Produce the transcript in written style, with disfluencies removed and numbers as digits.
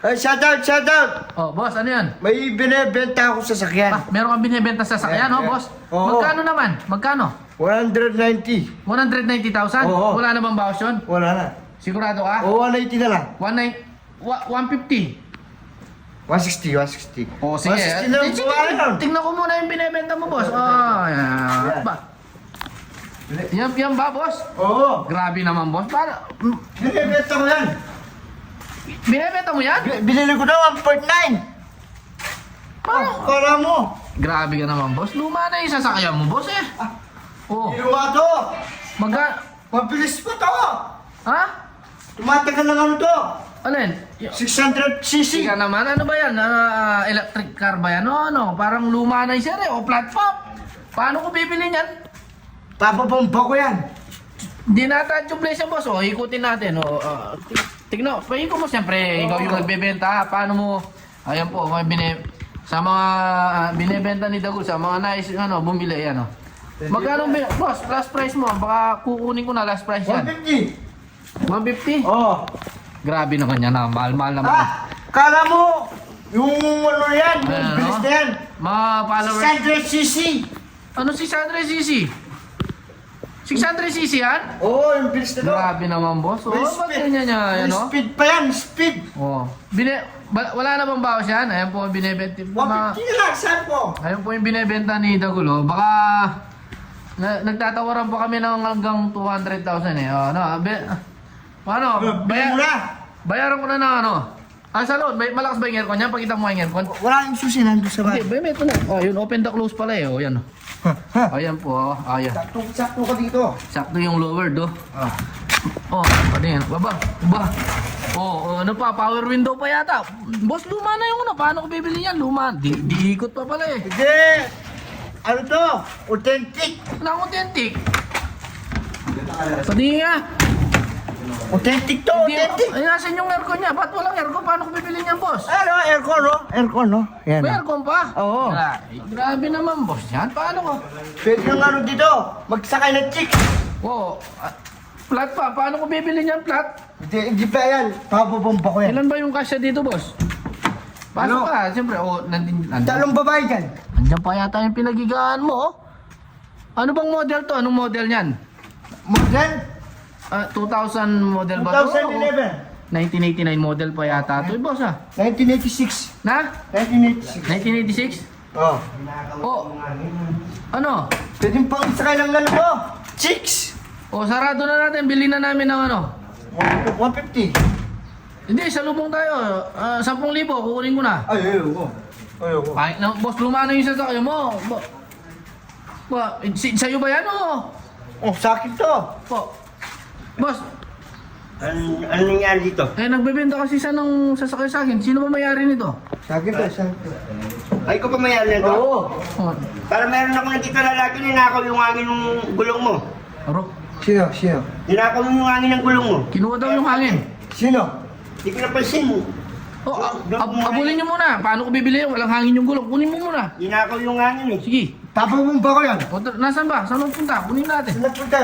Ay, shoutout, shoutout! Oh, boss, ano yan? May binibenta ako sa sakyan. Meron kang binibenta sa sakyan, oh, boss? Oo. Magkano naman? Magkano? 190. 190,000? Oo. Wala namang bawas yun? Wala na. Sigurado ka? O, 180 na lang. 150. 160. Oh, sige. 160 na lang Sige, buwan yun. tingnan ko muna yung binibenta mo, boss. Oh, yan. Ba? Yan ba, boss? Oo. Grabe naman, boss. Para, Binibenta ko yan. binibenta mo yan? Binili ko na 1.9. Paano? Para mo. Grabe ka naman, boss. Luma na yung sasakyan mo, boss, eh. Oh, Iluwa to. Mabilis pa to. Ha? Tumatagal na ano to. Alin? 600cc. Ika naman, ano ba yan? Electric car ba yan? Ano? Parang luma na yung sir, eh. O platform. Paano ko bibili yan? Papabomba ko yan. Hindi natin yung place yan, boss. O, ikutin natin. O, tignan. Pahingo mo, siyempre. Ikaw yung nagbebenta. Paano mo? Ayan po, sa mga binibenta ni Dagul, sa mga nais, bumili, yan, o. Magkano, boss, last price mo? Baka kukunin ko na last price yan. 150. 150? Oo. Grabe naman yan, mahal-mahal naman. Kala mo, yung ano yan, yung Ayan, bilis no? na yan. Mga followers. 600cc. Ano 600cc? 600cc yan? Oo, yung bilis na to. Grabe naman, boss. Oh, May ba't ganyan niya, May yan, no? speed pa yan, speed. Oh. Wala na bang bawas yan? Ayan po ang binibenta. 150 na lang, saan po? Ayan po yung binibenta ni Dagulo. Baka nagtatawaran pa kami ng hanggang 200,000 eh. Ano, Bigyan mo na. bayaran ko na ng ano. Sa loob, malakas ba yung aircon niya? Pakita mo yung aircon. Wala yung susi nandun sa Hindi, bahay. may ito na. Oh, yun, open the close pala eh. Oh, yan. Ayan po, oh. Ayan. Sakto ka dito. Sakto yung lowered, oh. Oh, ano yan? Baba. Ano pa? Power window pa yata. Boss, luma na yung ano. Paano ko bibili yan? Luma. Di ikot pa pala eh. Hindi. Ano to? Authentic. Walang authentic. Pati nga. Authentic to, authentic. Ay, nasan yung aircon niya? Ba't walang aircon? Paano ko bibili niyan, boss? Ano, aircon, no? Aircon, no? Yan. May aircon pa? Oo. Grabe naman, boss. Yan, paano ko? Pwede yung ano dito, magsakay ng chick. Oo. Flat pa. Paano ko bibili niyan, flat? Hindi pa yan. Papabomba ko yan. Ilan ba yung kasya dito, boss? Pasok Ano? ka. Siyempre, nandun. Talong babae dyan. Andiyan pa yata yung pinagigaan mo, oh. Ano bang model to? Anong model niyan? Model 2000 model ba to? 2011. 1989 model pa yata to, boss, ah. 1986. Na? 1986. 1986? Oh. Oh. Ano? Pwede pang isakay ng ano mo. Chicks. O, sarado na natin. Bili na namin ng ano. 150. Hindi, sa lubong tayo. 10,000, kukunin ko na. Ay, ayoko. Ayoko. Boss, luma na yung sasakyan mo. Sa'yo ba yan, o? Oh, sakit to. Po. Boss, Ano nangyari dito? nagbebenta kasi siya ng sasakyan sa akin. Sino ba may-ari nito? Sakit to, sakit to. Ay ko pa mayroon nito? Oo. Oh. Para meron ako nakita lalaki, ninakaw yung hangin ng gulong mo. Aro, Sino? Ninakaw mo yung hangin ng gulong mo. kinuha daw yung hangin. Sino? Hindi ko napansin. Oh, abulin nyo muna. Paano ko bibili? Walang hangin yung gulong. Kunin mo muna. Ninakaw yung hangin eh. Sige. Papabomba ko yan. O, nasaan ba? Saan mo punta? Kunin natin. Saan nagpunta?